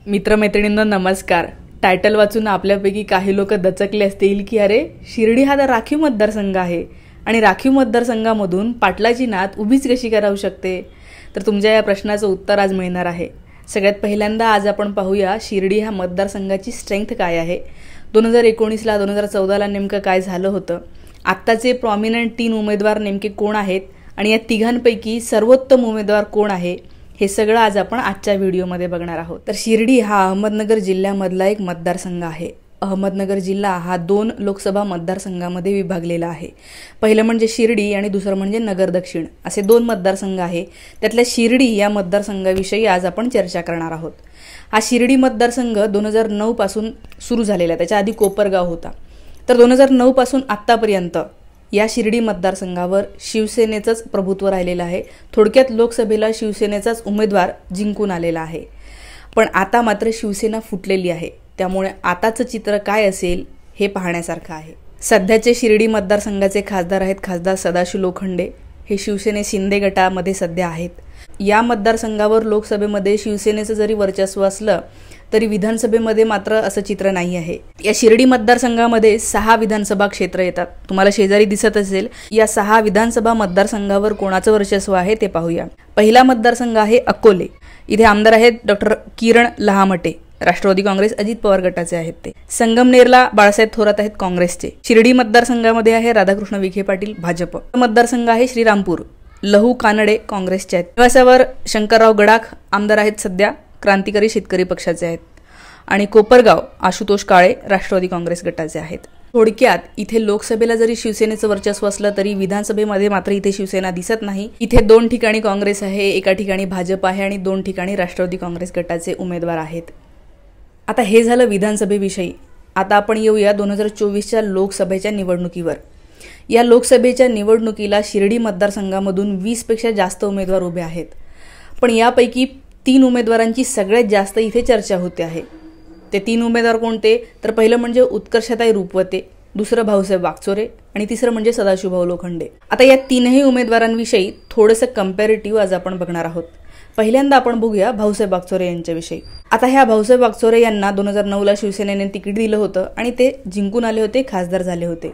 मित्रमैत्रिणींनो नमस्कार। टायटल वाचून आपल्यापैकी काही लोक दचकले असतील की अरे शिर्डी हा तर राखीव मतदारसंघ आहे आणि राखीव मतदारसंघामधून पाटलाची नात उभीच कशी करावू शकते। तर तुमच्या या प्रश्नाचं उत्तर आज मिळणार आहे। सगळ्यात पहिल्यांदा आज आपण पाहूया शिर्डी ह्या मतदारसंघाची स्ट्रेंथ काय आहे, 2019ला 2014ला नेमकं काय झालं होतं, आत्ताचे प्रॉमिनंट 3 उमेदवार नेमके कोण आहेत आणि या तिघांपैकी सर्वोत्तम उमेदवार कोण आहे, हे सगळं आज आपण आजच्या व्हिडिओमध्ये बघणार आहोत। तर शिर्डी हा अहमदनगर जिल्ह्यामधला एक मतदारसंघ आहे। अहमदनगर जिल्हा हा 2 लोकसभा मतदारसंघामध्ये विभागलेला आहे। पहिलं म्हणजे शिर्डी आणि दुसरं म्हणजे नगर दक्षिण, असे 2 मतदारसंघ आहे। त्यातल्या शिर्डी या मतदारसंघाविषयी आज आपण चर्चा करणार आहोत। हा शिर्डी मतदारसंघ 2009 पासून सुरू झालेला, त्याच्या आधी कोपरगाव होता। तर 2009 पासून आत्तापर्यंत या शिर्डी मतदारसंघावर शिवसेनेचंच प्रभुत्व राहिलेलं आहे। थोडक्यात लोकसभेला शिवसेनेचाच उमेदवार जिंकून आलेला आहे। पण आता मात्र शिवसेना फुटलेली आहे, त्यामुळे आताचं चित्र काय असेल हे पाहण्यासारखं आहे। सध्याचे शिर्डी मतदारसंघाचे खासदार आहेत खासदार सदाशिव लोखंडे, हे शिवसेने शिंदे गटामध्ये सध्या आहेत। या मतदारसंघावर लोकसभेमध्ये शिवसेनेचं जरी वर्चस्व असलं तरी विधानसभेमध्ये मात्र असं चित्र नाही आहे। या शिर्डी मतदारसंघामध्ये 6 विधानसभा क्षेत्र येतात, तुम्हाला शेजारी दिसत असेल। या 6 विधानसभा मतदारसंघावर कोणाचं वर्चस्व आहे ते पाहूया। पहिला मतदारसंघ आहे अकोले, इथे आमदार आहेत डॉक्टर किरण लहामटे, राष्ट्रवादी काँग्रेस अजित पवार गटाचे आहेत ते। संगमनेरला बाळासाहेब थोरात आहेत काँग्रेसचे। शिर्डी मतदारसंघामध्ये आहे राधाकृष्ण विखे पाटील भाजप। मतदारसंघ आहे श्रीरामपूर, लहू कानडे काँग्रेसचे आहेत। निवासावर शंकरराव गडाख आमदार आहेत सध्या, क्रांतिकारी शेतकरी पक्षाचे आहेत। आणि कोपरगाव आशुतोष काळे राष्ट्रवादी काँग्रेस गटाचे आहेत। थोडक्यात इथे लोकसभेला जरी शिवसेनेचं वर्चस्व असलं तरी विधानसभेमध्ये मात्र इथे शिवसेना दिसत नाही। इथे 2 ठिकाणी काँग्रेस आहे, एका ठिकाणी भाजप आहे आणि 2 ठिकाणी राष्ट्रवादी काँग्रेस गटाचे उमेदवार आहेत। आता हे झालं विधानसभेविषयी। आता आपण येऊया 2024च्या लोकसभेच्या निवडणुकीवर। या लोकसभेच्या निवडणुकीला शिर्डी मतदारसंघामधून 20 पेक्षा जास्त उमेदवार उभे आहेत। पण यापैकी 3 उमेदवारांची सगळ्यात जास्त इथे चर्चा होते आहे। ते 3 उमेदवार कोणते, तर पहिलं म्हणजे उत्कर्षताई रुपवते, दुसरं भाऊसाहेब वागचोरे आणि तिसरं म्हणजे सदाशिवभाऊ लोखंडे। आता या 3ही उमेदवारांविषयी थोडंसं कंपॅरेटिव्ह आज आपण बघणार आहोत। पहिल्यांदा आपण बघूया भाऊसाहेब वागचोरे यांच्याविषयी। आता ह्या भाऊसाहेब वागचोरे यांना 2009ला शिवसेनेने तिकीट दिलं होतं आणि ते जिंकून आले होते, खासदार झाले होते।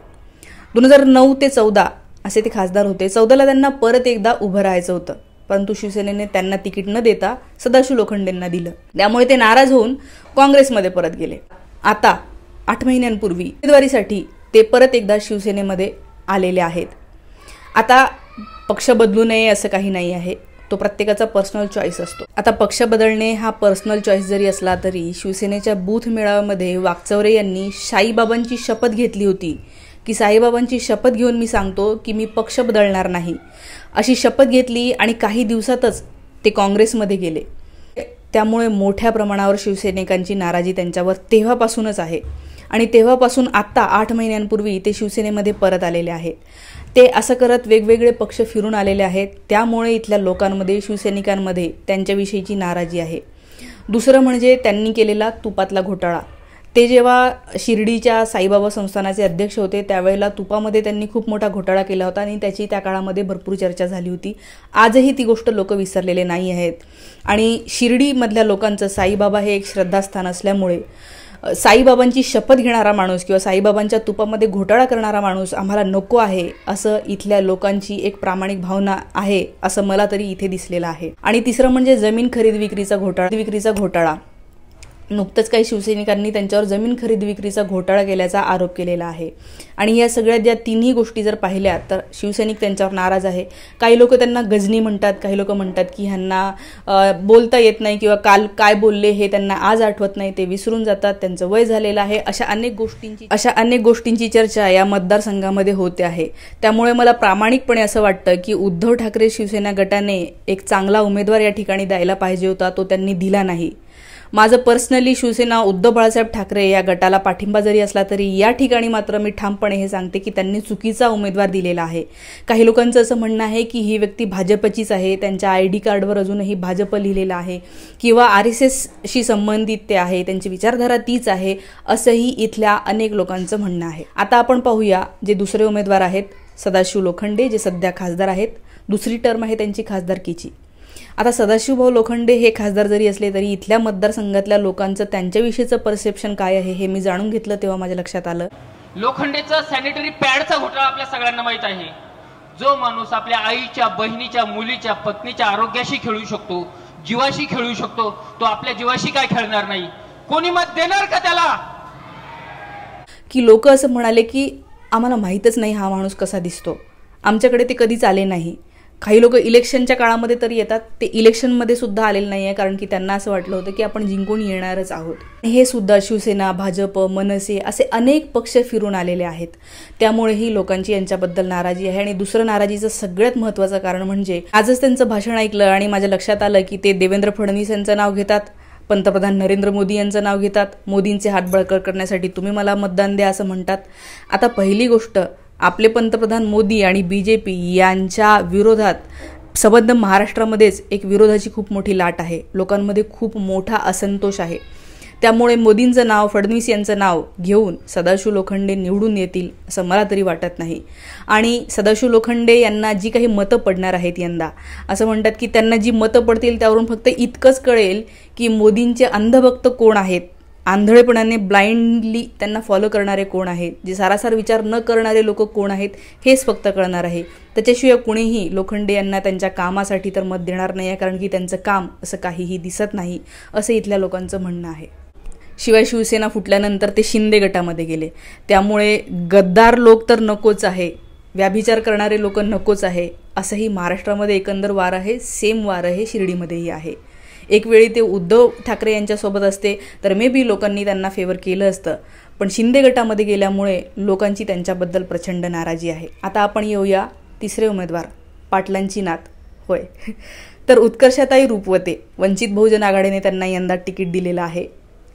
2009 ते 14 असे ते खासदार होते। 14ला त्यांना परत एकदा उभं राहायचं होतं, परंतु शिवसेनेने त्यांना तिकीट न देता सदाशिव लोखंडेंना दिलं, त्यामुळे ते नाराज होऊन काँग्रेसमध्ये परत गेले। आता 8 महिन्यांपूर्वी उमेदवारीसाठी ते परत एकदा शिवसेनेमध्ये आलेले आहेत। आता पक्ष बदलू नये असं काही नाही आहे, तो प्रत्येकाचा पर्सनल चॉईस असतो। आता पक्ष बदलणे हा पर्सनल चॉईस जरी असला तरी शिवसेनेच्या बूथ मेळाव्यामध्ये वागचौरे यांनी साईबाबांची शपथ घेतली होती की साईबाबांची शपथ घेऊन मी सांगतो की मी पक्ष बदलणार नाही, अशी शपथ घेतली आणि काही दिवसातच ते काँग्रेसमध्ये गेले। त्यामुळे मोठ्या प्रमाणावर शिवसैनिकांची नाराजी त्यांच्यावर तेव्हापासूनच आहे आणि तेव्हापासून आत्ता 8 महिन्यांपूर्वी ते शिवसेनेमध्ये परत आलेले आहेत। ते असं करत वेगवेगळे पक्ष फिरून आलेले आहेत, त्यामुळे इथल्या लोकांमध्ये शिवसैनिकांमध्ये त्यांच्याविषयीची नाराजी आहे। दुसरं म्हणजे त्यांनी केलेला तुपातला घोटाळा। ते जेव्हा शिर्डीच्या साईबाबा संस्थानाचे अध्यक्ष होते त्यावेळेला तुपामध्ये त्यांनी खूप मोठा घोटाळा केला होता आणि त्याची त्या काळामध्ये भरपूर चर्चा झाली होती। आजही ती गोष्ट लोक विसरलेले नाही आहेत आणि शिर्डीमधल्या लोकांचं साईबाबा हे एक श्रद्धास्थान असल्यामुळे साईबाबांची शपथ घेणारा माणूस किंवा साईबाबांच्या तुपामध्ये घोटाळा करणारा माणूस आम्हाला नको आहे, असं इथल्या लोकांची एक प्रामाणिक भावना आहे, असं मला तरी इथे दिसलेलं आहे। आणि तिसरं म्हणजे जमीन खरेदी विक्रीचा घोटाळा। नुकतंच काही शिवसैनिकांनी त्यांच्यावर जमीन खरेदी विक्रीचा घोटाळा केल्याचा आरोप केलेला आहे आणि या सगळ्या ज्या 3ही गोष्टी जर पाहिल्या तर शिवसैनिक त्यांच्यावर नाराज आहे। काही लोक त्यांना गजनी म्हणतात, काही लोक म्हणतात की ह्यांना बोलता येत नाही किंवा काल काय बोलले हे त्यांना आज आठवत नाही, ते विसरून जातात, त्यांचं वय झालेलं आहे, अशा अनेक गोष्टींची चर्चा या मतदारसंघामध्ये होते आहे। त्यामुळे मला प्रामाणिकपणे असं वाटतं की उद्धव ठाकरे शिवसेना गटाने एक चांगला उमेदवार या ठिकाणी द्यायला पाहिजे होता, तो त्यांनी दिला नाही। माझं पर्सनली शिवसेना उद्धव बाळासाहेब ठाकरे या गटाला पाठिंबा जरी असला तरी या ठिकाणी मात्र मी ठामपणे हे सांगते की त्यांनी चुकीचा उमेदवार दिलेला आहे। काही लोकांचं असं म्हणणं आहे की ही व्यक्ती भाजपचीच आहे, त्यांच्या ID कार्डवर अजूनही भाजप लिहिलेलं आहे किंवा RSSशी संबंधित ते आहे, त्यांची विचारधारा तीच आहे, असंही इथल्या अनेक लोकांचं म्हणणं आहे। आता आपण पाहूया जे दुसरे उमेदवार आहेत, सदाशिव लोखंडे जे सध्या खासदार आहेत, दुसरी टर्म आहे त्यांची खासदारकीची। आता सदाशिवभाऊ लोखंडे हे खासदार जरी असले तरी इथल्या मतदारसंघातल्या लोकांचं त्यांच्याविषयीचं परसेप्शन काय आहे हे मी जाणून घेतलं तेव्हा माझ्या लक्षात आलं. लोखंडेचा सॅनिटरी पॅडचा घोटाळा आपल्या सगळ्यांना माहित आहे. जो माणूस आपल्या आईच्या, बहिणीच्या, मुलीच्या, पत्नीच्या आरोग्याशी खेळू शकतो, जीवाशी खेळू शकतो, तो आपल्या जीवाशी काय खेळणार नाही? कोणी मत देणार का त्याला? की लोक असं म्हणाले की आम्हाला माहीतच नाही हा माणूस कसा दिसतो, आमच्याकडे ते कधीच आले नाही. काही लोक इलेक्शनच्या काळामध्ये तर येतात, ते इलेक्शनमध्ये सुद्धा आलेले नाही आहे, कारण की त्यांना असं वाटलं होतं की आपण जिंकून येणारच आहोत. हे सुद्धा शिवसेना, भाजप, मनसे असे अनेक पक्ष फिरून आलेले आहेत. त्यामुळेही लोकांची यांच्याबद्दल नाराजी आहे. आणि दुसरं नाराजीचं सगळ्यात महत्त्वाचं कारण म्हणजे आजच त्यांचं भाषण ऐकलं आणि माझ्या लक्षात आलं की ते देवेंद्र फडणवीस यांचं नाव घेतात, पंतप्रधान नरेंद्र मोदी यांचं नाव घेतात, मोदींचे हात बळकट करण्यासाठी तुम्ही मला मतदान द्या असं म्हणतात. आता पहिली गोष्ट, आपले पंतप्रधान मोदी आणि BJP यांच्या विरोधात संबंध महाराष्ट्रामध्येच एक विरोधाची खूप मोठी लाट आहे. लोकांमध्ये खूप मोठा असंतोष आहे. त्यामुळे मोदींचं नाव, फडणवीस यांचं नाव घेऊन सदाशिव लोखंडे निवडून येतील असं मला तरी वाटत नाही. आणि सदाशिव लोखंडे यांना जी काही मतं पडणार आहेत यंदा, असं म्हणतात की त्यांना जी मतं पडतील त्यावरून फक्त इतकंच कळेल की मोदींचे अंधभक्त कोण आहेत, आंधळेपणाने ब्लाइंडली त्यांना फॉलो करणारे कोण आहेत, जे सारासार विचार न करणारे लोक कोण आहेत हेच फक्त कळणार आहे. त्याच्याशिवाय कुणीही लोखंडे यांना त्यांच्या कामासाठी तर मत देणार नाही आहे, कारण की त्यांचं काम असं काहीही दिसत नाही असं इथल्या लोकांचं म्हणणं आहे. शिवाय शिवसेना फुटल्यानंतर ते शिंदे गटामध्ये गेले, त्यामुळे गद्दार लोक तर नकोच आहे, व्याभिचार करणारे लोक नकोच आहे, असंही महाराष्ट्रामध्ये एकंदर वार आहे. सेम वार आहे शिर्डीमध्येही आहे. एक वेळी ते उद्धव ठाकरे यांच्यासोबत असते तर मे बी लोकांनी त्यांना फेवर केलं असतं, पण शिंदे गटामध्ये गेल्यामुळे लोकांची त्यांच्याबद्दल प्रचंड नाराजी आहे. आता आपण येऊया तिसरे उमेदवार, पाटलांची नात. होय, तर उत्कर्षाताई रुपवते, वंचित बहुजन आघाडीने त्यांना यंदा तिकीट दिलेलं आहे.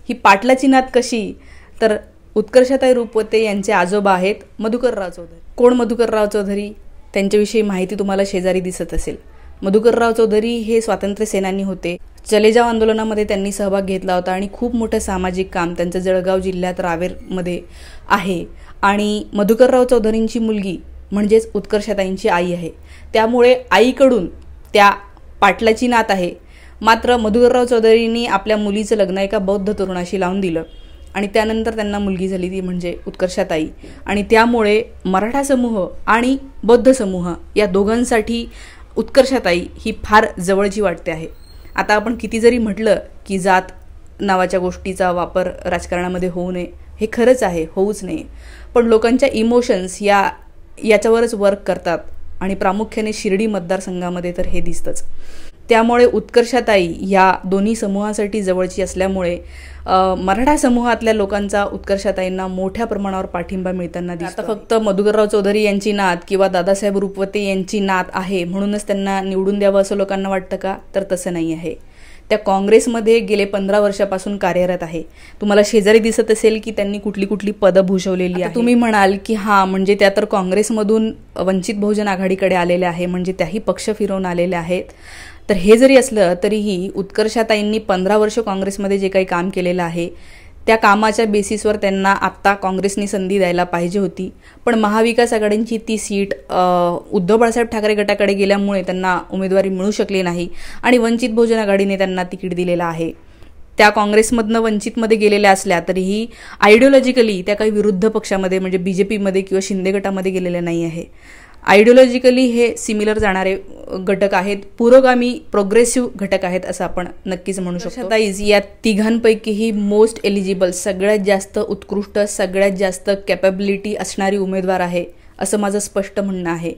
ही पाटलाची नात कशी, तर उत्कर्षाताई रुपवते यांचे आजोबा आहेत मधुकरराव चौधरी. कोण मधुकरराव चौधरी? त्यांच्याविषयी माहिती तुम्हाला शेजारी दिसत असेल. मधुकरराव चौधरी हे स्वातंत्र्य सेनानी होते. चले जाव आंदोलनामध्ये त्यांनी सहभाग घेतला होता आणि खूप मोठं सामाजिक काम त्यांचं जळगाव जिल्ह्यात रावेरमध्ये आहे. आणि मधुकरराव चौधरींची मुलगी म्हणजेच उत्कर्षाताईंची आई आहे. त्यामुळे आईकडून त्या पाटलाची नात आहे. मात्र मधुकरराव चौधरींनी आपल्या मुलीचं लग्न एका बौद्ध तरुणाशी लावून दिलं आणि त्यानंतर त्यांना मुलगी झाली, ती म्हणजे उत्कर्षाताई. आणि त्यामुळे मराठा समूह आणि बौद्ध समूह या दोघांसाठी उत्कर्षाताई ही फार जवळची वाटते आहे. आता आपण किती जरी म्हटलं की जात नावाच्या गोष्टीचा वापर राजकारणामध्ये होऊ नये, हे खरंच आहे, होऊच नये, पण लोकांच्या इमोशन्स याच्यावरच वर्क करतात आणि प्रामुख्याने शिर्डी मतदारसंघामध्ये तर हे दिसतंच. त्यामुळे उत्कर्षाताई या दोन्ही समूहासाठी जवळची असल्यामुळे मराठा समूहातल्या लोकांचा उत्कर्षाताईंना मोठ्या प्रमाणावर पाठिंबा मिळताना दिसतो. आता फक्त मधुकरराव चौधरी यांची नात किंवा दादासाहेब रुपवते यांची नात आहे म्हणूनच त्यांना निवडून द्यावं असं लोकांना वाटतं का? तर तसं नाही आहे. त्या काँग्रेसमध्ये गेले 15 वर्षापासून कार्यरत आहे. तुम्हाला शेजारी दिसत असेल की त्यांनी कुठली कुठली पदं भूषवलेली आहे. तुम्ही म्हणाल की हां, म्हणजे त्या तर काँग्रेसमधून वंचित बहुजन आघाडीकडे आलेल्या आहे, म्हणजे त्याही पक्ष फिरवून आलेले आहेत. तर हे जरी असलं तरीही उत्कर्षाताईंनी 15 वर्ष काँग्रेसमध्ये जे काही काम केलेलं आहे त्या कामाच्या बेसिसवर त्यांना आत्ता काँग्रेसनी संधी द्यायला पाहिजे होती. पण महाविकास आघाडींची ती सीट उद्धव बाळासाहेब ठाकरे गटाकडे गेल्यामुळे त्यांना उमेदवारी मिळू शकली नाही आणि वंचित बहुजन आघाडीने त्यांना तिकीट दिलेलं आहे. त्या काँग्रेसमधनं वंचितमध्ये गेलेल्या असल्या तरीही आयडिओलॉजिकली त्या काही विरुद्ध पक्षामध्ये म्हणजे BJPमध्ये किंवा शिंदे गटामध्ये गेलेल्या नाही आहे. आयडिओलॉजिकली हे सिमिलर जाणारे घटक आहेत, पुरोगामी प्रोग्रेसिव्ह घटक आहेत असं आपण नक्कीच म्हणू शकतो. ताईज या तिघांपैकीही मोस्ट एलिजिबल, सगळ्यात जास्त उत्कृष्ट, सगळ्यात जास्त कॅपॅबिलिटी असणारी उमेदवार आहे असं माझं स्पष्ट म्हणणं आहे.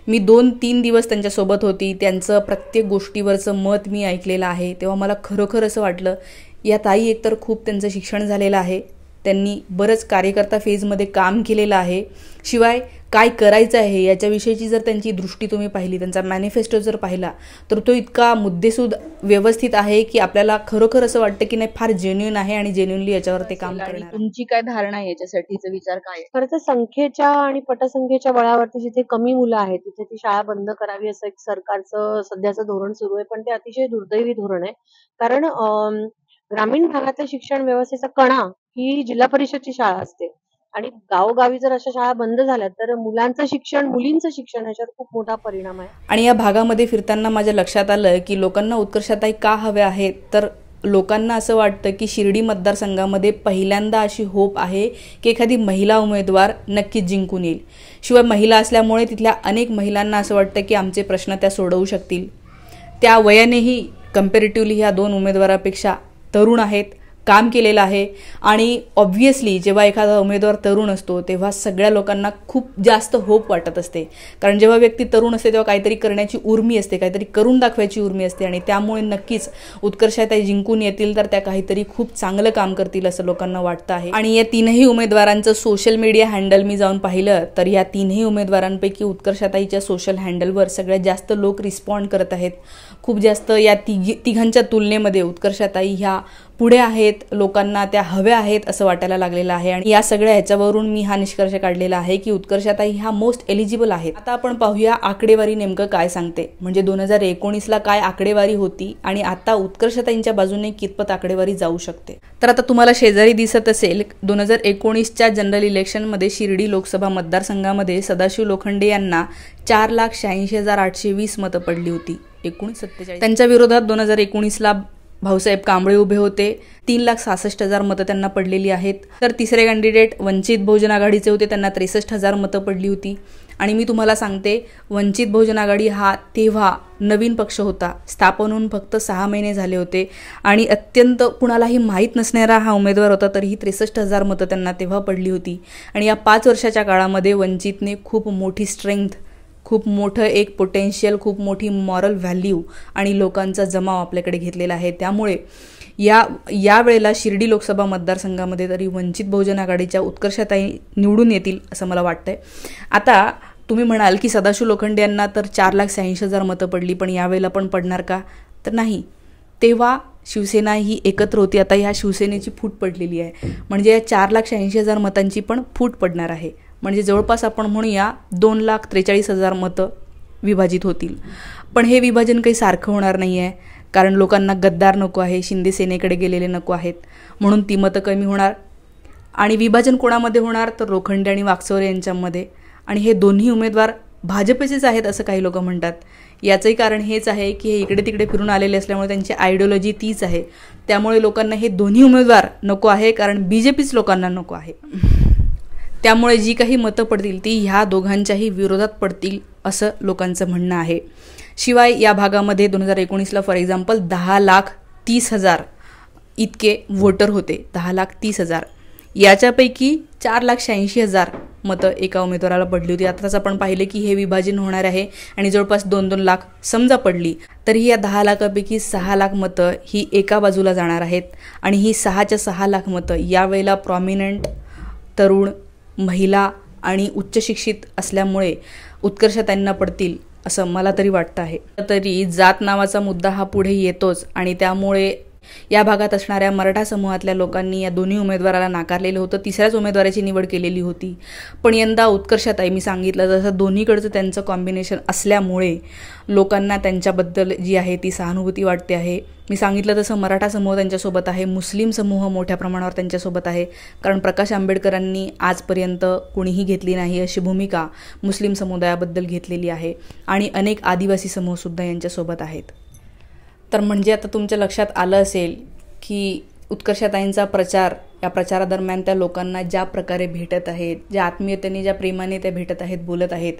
मी 2-3 दिवस त्यांच्यासोबत होती, त्यांचं प्रत्येक गोष्टीवरचं मत मी ऐकलेलं आहे. तेव्हा मला खरोखर असं वाटलं या ताई एकतर खूप त्यांचं शिक्षण झालेलं आहे, त्यांनी बरंच कार्यकर्ता फेजमध्ये काम केलेलं आहे, शिवाय काय करायचं आहे याच्याविषयीची जर त्यांची दृष्टी तुम्ही पाहिली, त्यांचा मॅनिफेस्टो जर पाहिला तर तो इतका मुद्देसूद व्यवस्थित आहे की आपल्याला खरोखर असं वाटतं की नाही फार जेन्युइन आहे आणि जेन्युइनली याच्यावर ते काम करणार. तुमची काय धारणा आहे याच्यासाठीचा विचार काय? खरं तर संख्येच्या आणि पटसंख्येच्या बळावरती जिथे कमी मुलं आहेत तिथे ती शाळा बंद करावी असं एक सरकारचं सध्याचं धोरण सुरू आहे, पण ते अतिशय दुर्दैवी धोरण आहे. कारण ग्रामीण भागातल्या शिक्षण व्यवस्थेचा कणा ही जिल्हा परिषदची शाळा असते आणि गावोगावी जर अशा शाळा बंद झाल्या तर मुलांचं शिक्षण, मुलींचं शिक्षण ह्याच्यावर खूप मोठा परिणाम आहे. आणि या भागामध्ये फिरताना माझ्या लक्षात आलं की लोकांना उत्कर्षताई का हव्या आहेत, तर लोकांना असं वाटतं की शिर्डी मतदारसंघामध्ये पहिल्यांदा अशी होप आहे की एखादी महिला उमेदवार नक्कीच जिंकून येईल. शिवाय महिला असल्यामुळे तिथल्या अनेक महिलांना असं वाटतं की आमचे प्रश्न त्या सोडवू शकतील. त्या वयानेही कम्पॅरेटिव्हली ह्या दोन उमेदवारापेक्षा तरुण आहेत, काम केलेलं आहे. आणि ऑब्व्हियसली जेव्हा एखादा उमेदवार तरुण असतो तेव्हा सगळ्या लोकांना खूप जास्त होप वाटत असते. कारण जेव्हा व्यक्ती तरुण असते तेव्हा काहीतरी करण्याची उर्मी असते, काहीतरी करून दाखवायची उर्मी असते. आणि त्यामुळे नक्कीच उत्कर्षताई जिंकून येतील तर त्या काहीतरी खूप चांगलं काम करतील असं लोकांना वाटतं आहे. आणि या तीनही उमेदवारांचं सोशल मीडिया हँडल मी जाऊन पाहिलं तर या तीनही उमेदवारांपैकी उत्कर्षताईच्या सोशल हँडलवर सगळ्यात जास्त लोक रिस्पॉन्ड करत आहेत. खूप जास्त या तिघांच्या तुलनेमध्ये उत्कर्षताई ह्या पुढे आहेत, लोकांना त्या हव्या आहेत असं वाटायला लागलेलं आहे. आणि या सगळ्या ह्याच्यावरून मी हा निष्कर्ष काढलेला आहे की उत्कर्षताई ह्या मोस्ट एलिजिबल आहेत. आता आपण पाहूया आकडेवारी नेमकं काय सांगते. म्हणजे 2019ला काय आकडेवारी होती आणि आता उत्कर्षताईंच्या बाजूने कितपत आकडेवारी जाऊ शकते. तर आता तुम्हाला शेजारी दिसत असेल 2019च्या जनरल इलेक्शनमध्ये शिर्डी लोकसभा मतदारसंघामध्ये सदाशिव लोखंडे यांना 4,86,820 मतं पडली होती. 1947 त्यांच्या विरोधात 2019ला भाऊसाहेब कांबळे उभे होते. 3,66,000 मतं त्यांना पडलेली आहेत. तर तिसरे कॅन्डिडेट वंचित बहुजन आघाडीचे होते, त्यांना 63,000 मतं पडली होती. आणि मी तुम्हाला सांगते वंचित बहुजन आघाडी हा तेव्हा नवीन पक्ष होता, स्थापन होऊन फक्त 6 महिने झाले होते आणि अत्यंत कुणालाही माहीत नसणारा हा उमेदवार होता. तरीही 63,000 मतं त्यांना तेव्हा पडली होती. आणि या 5 वर्षाच्या काळामध्ये वंचितने खूप मोठी स्ट्रेंथ, खूप मोठं एक पोटेन्शियल, खूप मोठी मॉरल व्हॅल्यू आणि लोकांचा जमाव आपल्याकडे घेतलेला आहे. त्यामुळे या वेळेला शिर्डी लोकसभा मतदारसंघामध्ये तरी वंचित बहुजन आघाडीच्या उत्कर्षताई निवडून येतील असं मला वाटतंय. आता तुम्ही म्हणाल की सदाशिव लोखंडे यांना तर 4,86,000 मतं पडली, पण यावेळेला पण पडणार का? तर नाही. तेव्हा शिवसेना ही एकत्र होती, आता ह्या शिवसेनेची फूट पडलेली आहे. म्हणजे या 4,86,000 मतांची पण फूट पडणार आहे. म्हणजे जवळपास आपण म्हणूया 2,43,000 मतं विभाजित होतील. पण हे विभाजन काही सारखं होणार नाही आहे, कारण लोकांना गद्दार नको आहे, शिंदे सेनेकडे गेलेले नको आहेत, म्हणून ती मतं कमी होणार. आणि विभाजन कोणामध्ये होणार तर लोखंडे आणि वाकचौरे यांच्यामध्ये. आणि हे दोन्ही उमेदवार भाजपचेच आहेत असं काही लोक म्हणतात. याचंही कारण हेच आहे की हे इकडे तिकडे फिरून आलेले असल्यामुळे त्यांची आयडिओलॉजी तीच आहे. त्यामुळे लोकांना हे दोन्ही उमेदवार नको आहे, कारण BJPच लोकांना नको आहे. त्यामुळे जी काही मतं पडतील ती ह्या दोघांच्याही विरोधात पडतील असं लोकांचं म्हणणं आहे. शिवाय या भागामध्ये 2019ला फॉर एक्झाम्पल 10,30,000 इतके वोटर होते. 10,30,000 याच्यापैकी 4,86,000 मतं एका उमेदवाराला पडली होती. आताच आपण पाहिले की हे विभाजन होणार आहे आणि जवळपास 2-2 लाख समजा पडली तरी या 10 लाखापैकी 6 लाख मतं ही एका बाजूला जाणार आहेत. आणि ही 6च्या 6 लाख मतं यावेळेला प्रॉमिनंट तरुण, महिला आणि उच्च शिक्षित असल्यामुळे उत्कर्षताईंना पडतील असं मला तरी वाटतं आहे. तरी जात नावाचा मुद्दा हा पुढे येतोच आणि त्यामुळे या भागात असणाऱ्या मराठा समूहातल्या लोकांनी या दोन्ही उमेदवाराला नाकारलेलं होतं. तिसऱ्याच उमेदवाराची निवड केलेली होती. पण यंदा उत्कर्षताई, मी सांगितलं जसं दोन्हीकडचं त्यांचं कॉम्बिनेशन असल्यामुळे लोकांना त्यांच्याबद्दल जी आहे ती सहानुभूती वाटते आहे. मी सांगितलं तसं मराठा समूह त्यांच्यासोबत आहे, मुस्लिम समूह मोठ्या प्रमाणावर त्यांच्यासोबत आहे. कारण प्रकाश आंबेडकरांनी आजपर्यंत कोणीही घेतली नाही अशी भूमिका मुस्लिम समुदायाबद्दल घेतलेली आहे. आणि अनेक आदिवासी समूहसुद्धा यांच्यासोबत आहेत. तर म्हणजे आता तुमच्या लक्षात आलं असेल की उत्कर्षताईंचा प्रचार, या प्रचारादरम्यान त्या लोकांना ज्या प्रकारे भेटत आहेत, ज्या आत्मीयतेने, ज्या प्रेमाने त्या भेटत आहेत, बोलत आहेत,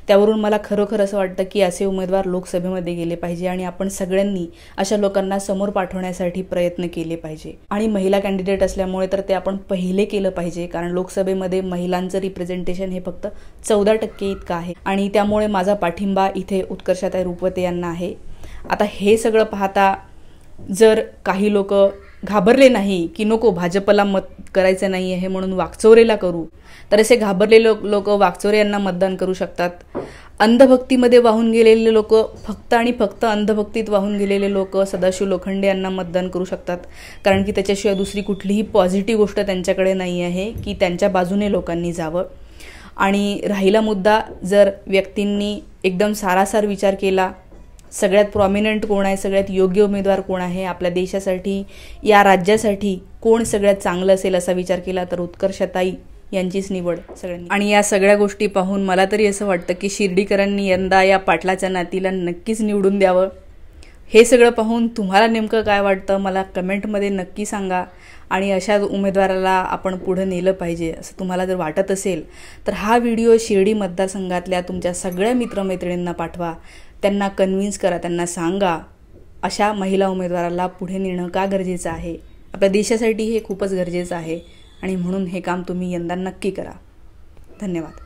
त्यावरून मला खरोखर असं वाटतं की असे उमेदवार लोकसभेमध्ये गेले पाहिजे आणि आपण सगळ्यांनी अशा लोकांना समोर पाठवण्यासाठी प्रयत्न केले पाहिजे. आणि महिला कॅन्डिडेट असल्यामुळे तर ते आपण पहिले केलं पाहिजे, कारण लोकसभेमध्ये महिलांचं रिप्रेझेंटेशन हे फक्त 14% इतकं आहे. आणि त्यामुळे माझा पाठिंबा इथे उत्कर्षताई रुपवते यांना आहे. आता हे सगळं पाहता जर काही लोक घाबरले नाही की नको भाजपला मत करायचं नाही आहे म्हणून वाकचौरेला करू, तर असे घाबरलेले लोक वाकचौरे यांना मतदान करू शकतात. अंधभक्तीमध्ये वाहून गेलेले लोक, फक्त आणि फक्त अंधभक्तीत वाहून गेलेले लोक सदाशिव लोखंडे यांना मतदान करू शकतात. कारण की त्याच्याशिवाय दुसरी कुठलीही पॉझिटिव्ह गोष्ट त्यांच्याकडे नाही आहे की त्यांच्या बाजूने लोकांनी जावं. आणि राहिला मुद्दा, जर व्यक्तींनी एकदम सारासार विचार केला, सगळ्यात प्रॉमिनंट कोण आहे, सगळ्यात योग्य उमेदवार कोण आहे, आपल्या देशासाठी, या राज्यासाठी कोण सगळ्यात चांगलं असेल असा विचार केला तर उत्कर्षताई यांचीच निवड सगळ्यांनी. आणि या सगळ्या गोष्टी पाहून मला तरी असं वाटतं की शिर्डीकरांनी यंदा या पाटलाच्या नातीला नक्कीच निवडून द्यावं. हे सगळं पाहून तुम्हाला नेमकं काय वाटतं मला कमेंटमध्ये नक्की सांगा. आणि अशा उमेदवाराला आपण पुढे नेलं पाहिजे असं तुम्हाला जर वाटत असेल तर हा व्हिडिओ शिर्डी मतदारसंघातल्या तुमच्या सगळ्या मित्रमैत्रिणींना पाठवा. त्यांना कन्व्हिन्स करा, त्यांना सांगा अशा महिला उमेदवाराला पुढे नेणं का गरजेचं आहे. आपल्या देशासाठी हे खूपच गरजेचं आहे आणि म्हणून हे काम तुम्ही यंदा नक्की करा. धन्यवाद.